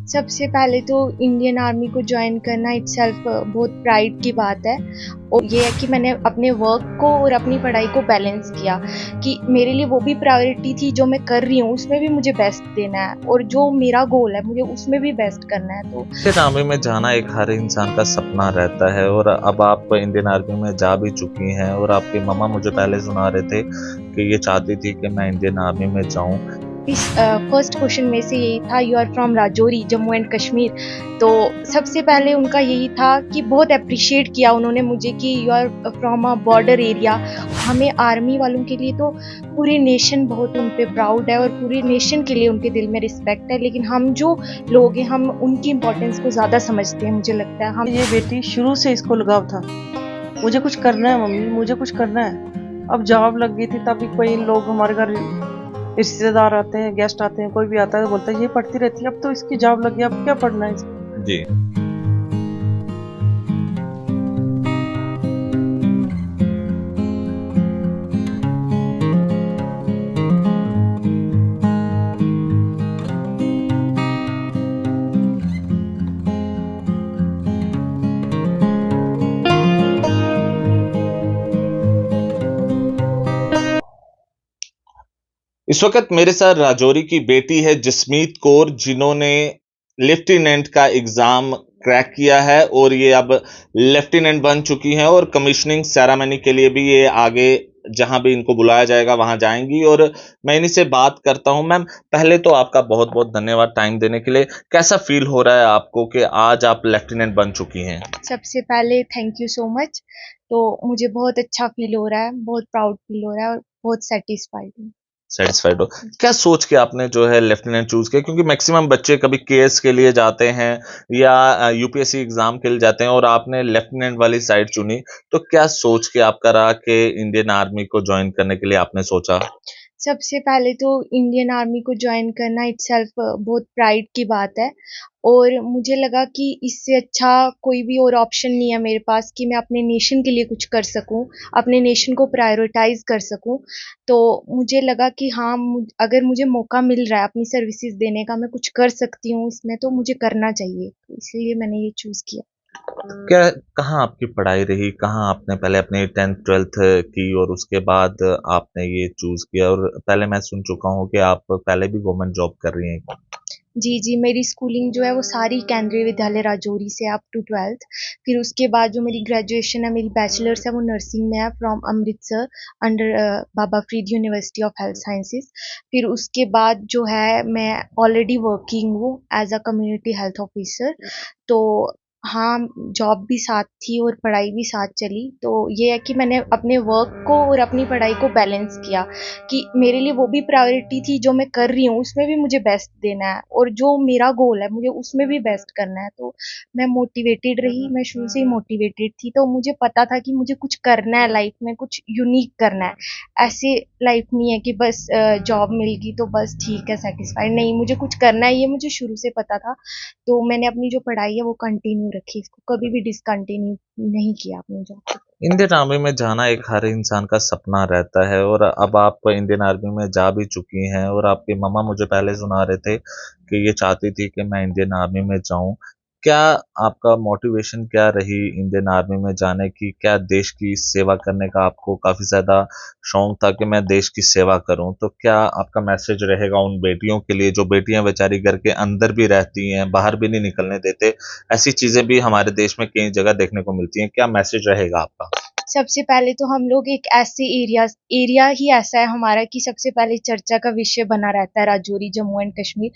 सबसे पहले तो इंडियन आर्मी को जॉइन करना इटसेल्फ बहुत प्राइड की बात है। और ये है कि मैंने अपने वर्क को और अपनी पढ़ाई को बैलेंस किया कि मेरे लिए वो भी प्रायोरिटी थी, जो मैं कर रही हूँ उसमें भी मुझे बेस्ट देना है और जो मेरा गोल है मुझे उसमें भी बेस्ट करना है। तो इंडियन आर्मी में जाना एक हर इंसान का सपना रहता है और अब आप इंडियन आर्मी में जा भी चुकी हैं और आपकी मम्मा मुझे पहले सुना रहे थे कि ये चाहती थी कि मैं इंडियन आर्मी में जाऊं। इस फर्स्ट क्वेश्चन में से यही था, you are from Rajouri Jammu and Kashmir. तो सबसे पहले उनका यही था कि बहुत अप्रिशिएट किया उन्होंने मुझे कि you are from a border area. हमें आर्मी वालों के लिए तो पूरी नेशन बहुत उन पे प्राउड है और पूरी नेशन के लिए उनके दिल में रिस्पेक्ट है, लेकिन हम जो लोग हैं हम उनकी इम्पोर्टेंस को ज़्यादा समझते हैं। मुझे लगता है हम ये बेटी शुरू से इसको लगाव था, मुझे कुछ करना है मम्मी, मुझे कुछ करना है। अब जॉब लग गई थी तभी कोई लोग हमारे घर रिश्तेदार आते हैं, गेस्ट आते हैं, कोई भी आता है तो बोलता है ये पढ़ती रहती है, अब तो इसकी जॉब लग गई, अब क्या पढ़ना है इसको। जी। इस वक्त मेरे साथ राजौरी की बेटी है जसमीत कौर, जिन्होंने लेफ्टिनेंट का एग्जाम क्रैक किया है और ये अब लेफ्टिनेंट बन चुकी हैं और कमिश्निंग सेरेमनी के लिए भी ये आगे जहां भी इनको बुलाया जाएगा वहां जाएंगी। और मैं इन्हीं से बात करता हूं। मैम, पहले तो आपका बहुत बहुत धन्यवाद टाइम देने के लिए। कैसा फील हो रहा है आपको कि आज आप लेफ्टिनेंट बन चुकी हैं? सबसे पहले थैंक यू सो मच। तो मुझे बहुत अच्छा फील हो रहा है, बहुत प्राउड फील हो रहा है और बहुत सेटिस्फाइड हूँ। सेटिस्फाइड हो? क्या सोच के आपने जो है लेफ्टिनेंट चूज किया? क्योंकि मैक्सिमम बच्चे कभी केएस के लिए जाते हैं या यूपीएससी एग्जाम के लिए जाते हैं और आपने लेफ्टिनेंट वाली साइड चुनी। तो क्या सोच के आपका रहा कि इंडियन आर्मी को ज्वाइन करने के लिए आपने सोचा? सबसे पहले तो इंडियन आर्मी को जॉइन करना इटसेल्फ बहुत प्राइड की बात है। और मुझे लगा कि इससे अच्छा कोई भी और ऑप्शन नहीं है मेरे पास कि मैं अपने नेशन के लिए कुछ कर सकूं, अपने नेशन को प्रायोरिटाइज कर सकूं। तो मुझे लगा कि हाँ, अगर मुझे मौका मिल रहा है अपनी सर्विसेज देने का, मैं कुछ कर सकती हूँ इसमें, तो मुझे करना चाहिए। तो इसलिए मैंने ये चूज़ किया। क्या कहाँ आपकी पढ़ाई रही? कहाँ आपने पहले अपनी 10th 12th की और उसके बाद आपने ये चूज किया? और पहले मैं सुन चुका हूँ कि आप पहले भी गवर्नमेंट जॉब कर रही हैं। जी, जी, मेरी स्कूलिंग जो है वो सारी केंद्रीय विद्यालय राजौरी से अप टू 12th। फिर उसके बाद जो मेरी ग्रेजुएशन है, मेरी बैचलर्स है, वो नर्सिंग में है from Amritsar under Baba Farid university of health sciences. फिर उसके बाद जो है मैं ऑलरेडी वर्किंग हूँ as a community health officer. तो हाँ, जॉब भी साथ थी और पढ़ाई भी साथ चली। तो ये है कि मैंने अपने वर्क को और अपनी पढ़ाई को बैलेंस किया कि मेरे लिए वो भी प्रायोरिटी थी, जो मैं कर रही हूँ उसमें भी मुझे बेस्ट देना है और जो मेरा गोल है मुझे उसमें भी बेस्ट करना है। तो मैं मोटिवेटेड रही, मैं शुरू से ही मोटिवेटेड थी। तो मुझे पता था कि मुझे कुछ करना है लाइफ में, कुछ यूनिक करना है। ऐसे लाइफ नहीं है कि बस जॉब मिल गई तो बस ठीक है, सैटिस्फाइड नहीं, मुझे कुछ करना है, ये मुझे शुरू से पता था। तो मैंने अपनी जो पढ़ाई है वो कंटिन्यू रखी, इसको कभी भी डिसकंटिन्यू नहीं किया अपनी जॉब। इंडियन आर्मी में जाना एक हर इंसान का सपना रहता है और अब आप इंडियन आर्मी में जा भी चुकी हैं और आपकी मम्मा मुझे पहले सुना रहे थे कि ये चाहती थी कि मैं इंडियन आर्मी में जाऊं। क्या आपका मोटिवेशन क्या रही इंडियन आर्मी में जाने की? क्या देश की सेवा करने का आपको काफी ज्यादा शौक था कि मैं देश की सेवा करूं? तो क्या आपका मैसेज रहेगा उन बेटियों के लिए जो बेटियां बेचारी घर के अंदर भी रहती हैं, बाहर भी नहीं निकलने देते? ऐसी चीजें भी हमारे देश में कई जगह देखने को मिलती हैं। क्या मैसेज रहेगा आपका? सबसे पहले तो हम लोग एक ऐसे एरिया ही ऐसा है हमारा कि सबसे पहले चर्चा का विषय बना रहता है राजौरी जम्मू एंड कश्मीर।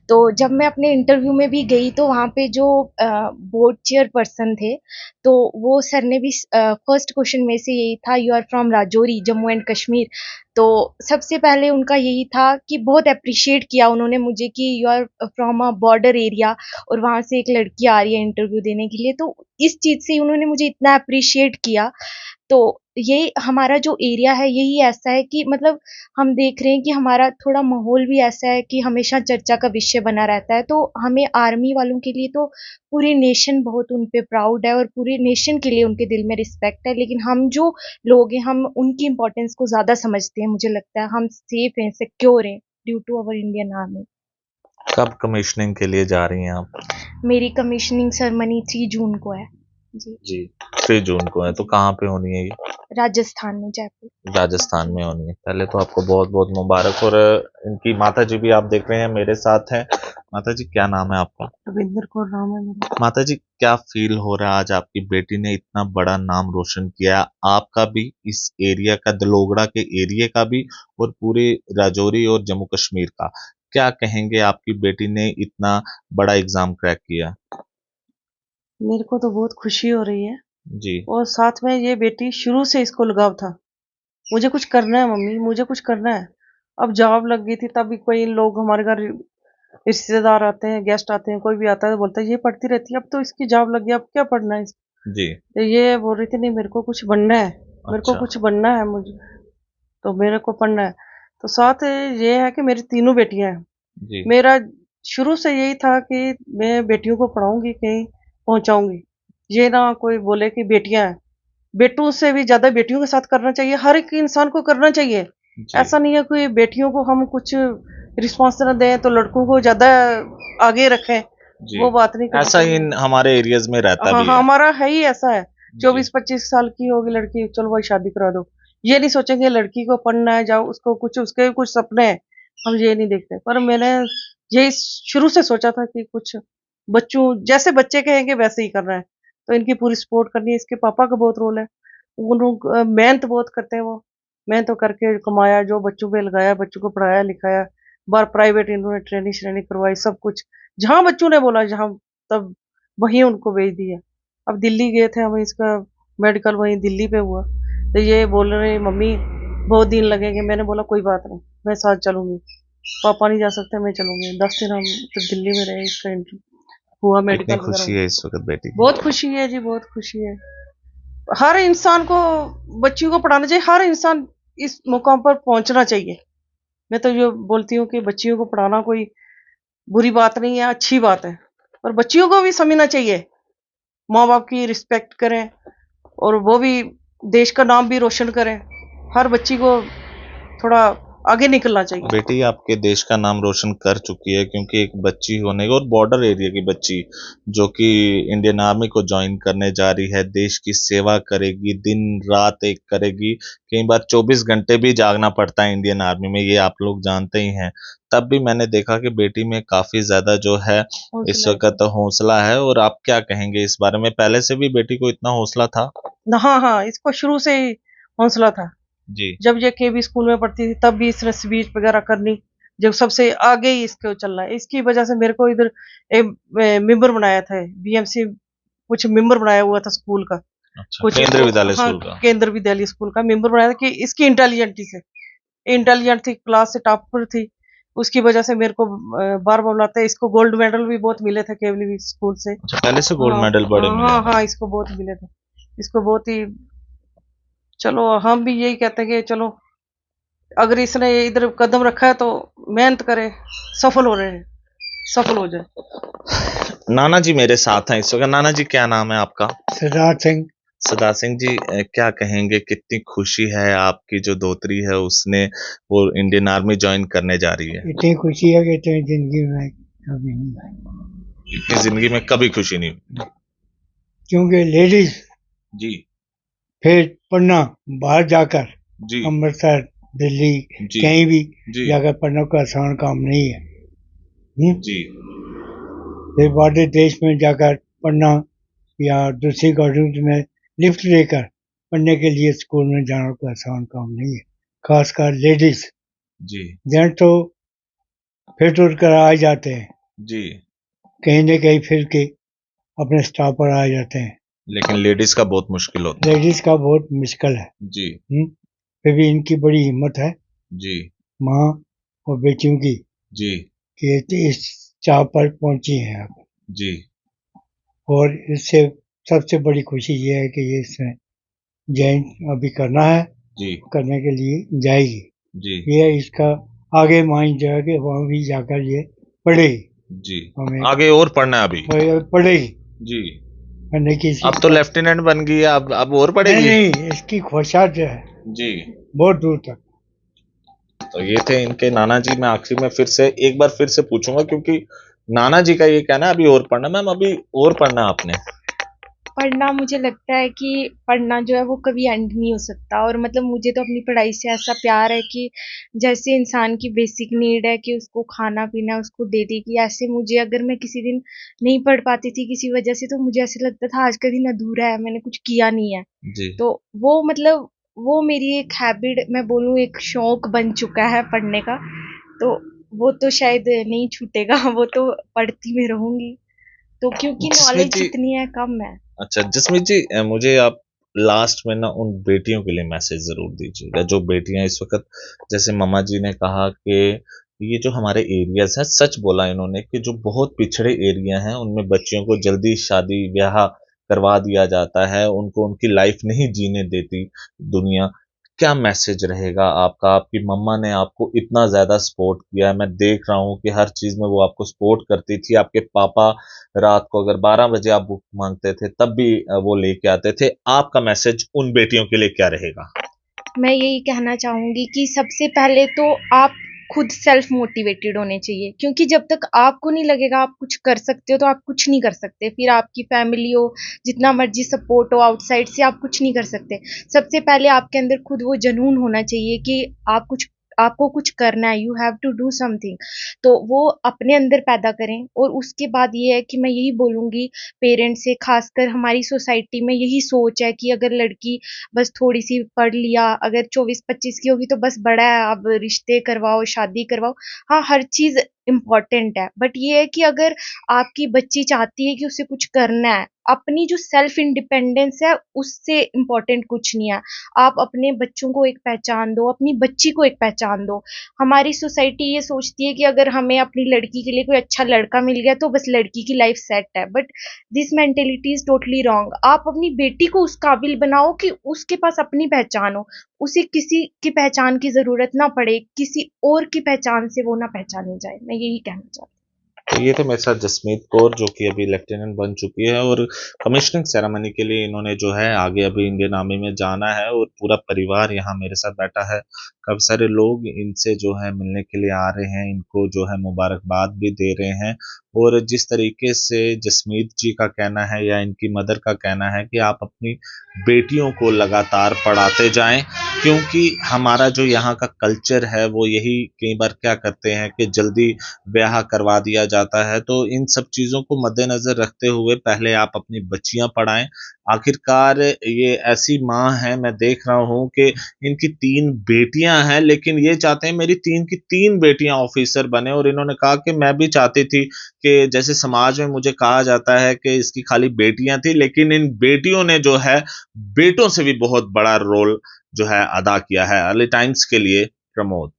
तो जब मैं अपने इंटरव्यू में भी गई तो वहाँ पे जो बोर्ड चेयर पर्सन थे, तो वो सर ने भी फर्स्ट क्वेश्चन में से यही था, you are from Rajouri Jammu and Kashmir. तो सबसे पहले उनका यही था कि बहुत अप्रिशिएट किया उन्होंने मुझे कि you are from a border area और वहाँ से एक लड़की आ रही है इंटरव्यू देने के लिए। तो इस चीज़ से उन्होंने मुझे इतना अप्रिशिएट किया। तो ये हमारा जो एरिया है यही ऐसा है कि मतलब हम देख रहे हैं कि हमारा थोड़ा माहौल भी ऐसा है कि हमेशा चर्चा का विषय बना रहता है। तो हमें आर्मी वालों के लिए तो पूरी नेशन बहुत उन पे प्राउड है और पूरी नेशन के लिए उनके दिल में रिस्पेक्ट है, लेकिन हम जो लोग हैं हम उनकी इम्पोर्टेंस को ज़्यादा समझते हैं। मुझे लगता है हम सेफ हैं, सिक्योर हैं due to our Indian army. कब कमीशनिंग के लिए जा रही हैं आप? मेरी कमीशनिंग सेरेमनी 3 जून को है। जी, जी 3 जून को है, तो कहाँ पे होनी है ये? राजस्थान में, जयपुर। राजस्थान में होनी है। पहले तो आपको बहुत बहुत मुबारक। और इनकी माता जी भी आप देख रहे हैं मेरे साथ हैं। माता जी क्या नाम है आपका? रविंद्र कौर नाम है मेरा। माता जी क्या फील हो रहा है, आज आपकी बेटी ने इतना बड़ा नाम रोशन किया, आपका भी, इस एरिया का, दलोगड़ा के एरिया का भी, और पूरे राजौरी और जम्मू कश्मीर का? क्या कहेंगे, आपकी बेटी ने इतना बड़ा एग्जाम क्रैक किया? मेरे को तो बहुत खुशी हो रही है, जी और साथ में ये बेटी शुरू से इसको लगाव था। मुझे कुछ करना है मम्मी, मुझे कुछ करना है। अब जॉब लग गई थी, तभी कोई लोग हमारे घर रिश्तेदार आते हैं, गेस्ट आते हैं, कोई भी आता है तो बोलता है ये पढ़ती रहती है, अब तो इसकी जॉब लग गई, अब क्या पढ़ना है जी। तो ये बोल रही थी नहीं मेरे को कुछ बनना है, मेरे को अच्छा। कुछ बनना है मुझे, तो मेरे को पढ़ना है। तो साथ ये है कि मेरी तीनों बेटियां हैं। जी मेरा शुरू से यही था कि मैं बेटियों को पढ़ाऊंगी, कहीं पहुंचाऊंगी। ये ना कोई बोले कि बेटियां हैं, बेटों से भी ज्यादा बेटियों के साथ करना चाहिए, हर एक इंसान को करना चाहिए। जी ऐसा नहीं है कि बेटियों को हम कुछ रिस्पॉन्स न दें तो लड़कों को ज्यादा आगे रखें, जी। वो बात नहीं करनी ऐसा ही चाहिए। हमारे एरियाज में रहता हाँ भी हाँ, है। हमारा है ही ऐसा है। जी 24-25 साल की होगी लड़की, चलो भाई शादी करा दो। ये नहीं सोचेंगे लड़की को पढ़ना है, जाओ उसको कुछ, उसके कुछ सपने हैं, हम ये नहीं देखते। पर मैंने यही शुरू से सोचा था कि कुछ बच्चों जैसे बच्चे कहेंगे वैसे ही करना है, तो इनकी पूरी सपोर्ट करनी है। इसके पापा का बहुत रोल है, मेहनत बहुत करते हैं वो, मेहनत तो करके कमाया, जो बच्चों पे लगाया, बच्चों को पढ़ाया लिखाया, बार प्राइवेट इन्होंने ट्रेनिंग श्रेनिंग करवाई, सब कुछ जहाँ बच्चों ने बोला जहाँ, तब वहीं उनको भेज दिया। अब दिल्ली गए थे हम, इसका मेडिकल वहीं दिल्ली पे हुआ, तो ये बोल रहे मम्मी बहुत दिन लगेंगे। मैंने बोला कोई बात नहीं, मैं साथ चलूंगी, पापा नहीं जा सकते, मैं चलूंगी। 10 दिन हम फिर दिल्ली में रहे, इसका इंटरव्यू हुआ, कितनी मेडिकल वगैरह खुशी हुआ। है इस वक्त बेटी की? बहुत खुशी है जी, बहुत खुशी है। हर इंसान को बच्चियों को पढ़ाना चाहिए, हर इंसान इस मुकाम पर पहुंचना चाहिए। मैं तो ये बोलती हूँ कि बच्चियों को पढ़ाना कोई बुरी बात नहीं है, अच्छी बात है। पर बच्चियों को भी समझना चाहिए, माँ बाप की रिस्पेक्ट करें, और वो भी देश का नाम भी रोशन करें। हर बच्ची को थोड़ा आगे निकलना चाहिए। बेटी आपके देश का नाम रोशन कर चुकी है, क्योंकि एक बच्ची होने और बॉर्डर एरिया की बच्ची जो कि इंडियन आर्मी को ज्वाइन करने जा रही है, देश की सेवा करेगी, दिन रात एक करेगी, कई बार 24 घंटे भी जागना पड़ता है इंडियन आर्मी में, ये आप लोग जानते ही हैं। तब भी मैंने देखा कि बेटी में काफी ज्यादा जो है इस हौसला वक्त हौसला है। और आप क्या कहेंगे इस बारे में? पहले से भी बेटी को इतना हौसला था? है। हाँ हाँ, इसको शुरू से ही हौसला था। जी जब ये केवी स्कूल में पढ़ती थी तब भी इसने स्पीच वगैरह करनी, जब सबसे आगे ही इसको चलना है। इसकी वजह से मेरे को इधर मेंबर बनाया था, बीएमसी कुछ मेंबर बनाया हुआ था स्कूल का, अच्छा, कुछ केंद्रीय विद्यालय हाँ स्कूल का। केंद्र विद्यालय स्कूल का मेंबर बनाया था कि इसकी इंटेलिजेंट थी, क्लास से टॉपर थी। उसकी वजह से मेरे को बार बार बुलाते हैं। इसको गोल्ड मेडल भी बहुत मिले थे केवली स्कूल से। अच्छा, पहले से गोल्ड हाँ मेडल बड़े मिले हाँ हैं। हाँ, इसको बहुत मिले थे, इसको बहुत ही। चलो हम भी यही कहते हैं कि चलो अगर इसने इधर कदम रखा है तो मेहनत करे, सफल हो रहे हैं, सफल हो जाए। नाना जी मेरे साथ हैं इस वक्त। नाना जी क्या नाम है आपका? सिद्धार्थ सिंह। सदा सिंह जी, क्या कहेंगे, कितनी खुशी है आपकी जो दोहतरी है उसने वो इंडियन आर्मी ज्वाइन करने जा रही है? इतनी खुशी है कि इतनी जिंदगी में कभी नहीं आई, इतनी जिंदगी में कभी खुशी नहीं हुई। क्योंकि लेडीज जी फिर पढ़ना बाहर जाकर, जी अमृतसर दिल्ली जी कहीं भी जी जाकर पढ़ना कोई आसान काम नहीं है। जी फिर बाहर देश में जाकर पढ़ना या दूसरी गवर्नमेंट में लिफ्ट लेकर पढ़ने के लिए स्कूल में जाना कोई आसान काम नहीं है, खासकर लेडीज। जी जेंट्स तो फिर टूट कर आ जाते हैं, जी। कहीं न कहीं फिर के अपने स्टॉप पर आ जाते हैं। लेकिन लेडीज का बहुत मुश्किल होता है। लेडीज का बहुत मुश्किल है। जी फिर भी इनकी बड़ी हिम्मत है, जी माँ और बेटियों की, जी कि इस चाह पर पहुंची हैं अब। जी और इससे सबसे बड़ी खुशी ये है कि ये इसने ज्वाइन अभी करना है, जी करने के लिए जाएगी। जी ये इसका आगे माइंड जो है कि वहाँ भी जाकर ये पढ़ेगी, जी। हमें आगे और पढ़ना है अभी? पढ़ेगी, जी। पढ़ने की अब तो लेफ्टिनेंट बन गई है, अब और नहीं पढ़ेगी? नहीं, इसकी ख्वाहिशात जो है जी। बहुत दूर तक। तो ये थे इनके नाना जी। मैं आखिरी में फिर से एक बार फिर से पूछूंगा, क्योंकि नाना जी का ये कहना है अभी और पढ़ना। मैम अभी और पढ़ना है आपने? पढ़ना, मुझे लगता है कि पढ़ना जो है वो कभी एंड नहीं हो सकता। और मतलब मुझे तो अपनी पढ़ाई से ऐसा प्यार है कि जैसे इंसान की बेसिक नीड है कि उसको खाना पीना उसको दे दी, कि ऐसे मुझे अगर मैं किसी दिन नहीं पढ़ पाती थी किसी वजह से, तो मुझे ऐसे लगता था आज का दिन अधूरा है, मैंने कुछ किया नहीं है। जी। तो वो मतलब वो मेरी एक हैबिट, मैं बोलूँ एक शौक बन चुका है पढ़ने का। तो वो तो शायद नहीं छूटेगा वो तो पढ़ती में रहूंगी। तो क्योंकि जसमीत नॉलेज जी, इतनी है कम है। अच्छा जसमीत जी, मुझे आप लास्ट में ना उन बेटियों के लिए मैसेज जरूर दीजिएगा जो बेटियां इस वक्त, जैसे मम्मा जी ने कहा कि ये जो हमारे एरियाज हैं, सच बोला इन्होंने कि जो बहुत पिछड़े एरिया हैं उनमें बच्चियों को जल्दी शादी ब्याह करवा दिया जाता है, उनको उनकी लाइफ नहीं जीने देती दुनिया। क्या मैसेज रहेगा आपका? आपकी मम्मा ने आपको इतना ज़्यादा सपोर्ट किया है, मैं देख रहा हूँ कि हर चीज़ में वो आपको सपोर्ट करती थी। आपके पापा रात को अगर 12 बजे आप बुक माँगते थे तब भी वो लेके आते थे। आपका मैसेज उन बेटियों के लिए क्या रहेगा? मैं यही कहना चाहूँगी कि सबसे पहले तो आप खुद सेल्फ मोटिवेटेड होने चाहिए, क्योंकि जब तक आपको नहीं लगेगा आप कुछ कर सकते हो तो आप कुछ नहीं कर सकते। फिर आपकी फैमिली हो, जितना मर्जी सपोर्ट हो आउटसाइड से, आप कुछ नहीं कर सकते। सबसे पहले आपके अंदर खुद वो जुनून होना चाहिए कि आपको कुछ करना है, you have to do something. तो वो अपने अंदर पैदा करें। और उसके बाद ये है कि मैं यही बोलूँगी पेरेंट्स से, खासकर हमारी सोसाइटी में यही सोच है कि अगर लड़की बस थोड़ी सी पढ़ लिया, अगर 24-25 की होगी तो बस बड़ा है, अब रिश्ते करवाओ, शादी करवाओ। हाँ, हर चीज इम्पोर्टेंट है, बट ये है कि अगर आपकी बच्ची चाहती है कि उसे कुछ करना है, अपनी जो सेल्फ इंडिपेंडेंस है उससे इम्पोर्टेंट कुछ नहीं है। आप अपने बच्चों को एक पहचान दो, अपनी बच्ची को एक पहचान दो। हमारी सोसाइटी ये सोचती है कि अगर हमें अपनी लड़की के लिए कोई अच्छा लड़का मिल गया तो बस लड़की की लाइफ सेट है, but this mentality is totally wrong. आप अपनी बेटी को उस काबिल बनाओ कि उसके पास अपनी पहचान हो, उसे किसी की पहचान की जरूरत ना पड़े, किसी और की पहचान से वो ना पहचानी जाए। मैं यही कहना चाहती तो ये थे मेरे साथ जसमीत कौर, जो कि अभी लेफ्टिनेंट बन चुकी है और कमिश्निंग सेरेमनी के लिए इन्होंने जो है आगे अभी इंडियन आर्मी में जाना है, और पूरा परिवार यहाँ मेरे साथ बैठा है। काफ़ी सारे लोग इनसे जो है मिलने के लिए आ रहे हैं, इनको जो है मुबारकबाद भी दे रहे हैं। और जिस तरीके से जसमीत जी का कहना है या इनकी मदर का कहना है कि आप अपनी बेटियों को लगातार पढ़ाते जाएं, क्योंकि हमारा जो यहाँ का कल्चर है वो यही कई बार क्या करते हैं कि जल्दी ब्याह करवा दिया जाता है। तो इन सब चीज़ों को मद्देनज़र रखते हुए पहले आप अपनी बच्चियां पढ़ाएं। आखिरकार ये ऐसी माँ है, मैं देख रहा हूँ कि इनकी 3 बेटियां हैं, लेकिन ये चाहते हैं मेरी 3 की 3 बेटियां ऑफिसर बने। और इन्होंने कहा कि मैं भी चाहती थी कि जैसे समाज में मुझे कहा जाता है कि इसकी खाली बेटियां थी, लेकिन इन बेटियों ने जो है बेटों से भी बहुत बड़ा रोल जो है अदा किया है। अर्ली टाइम्स के लिए प्रमोद।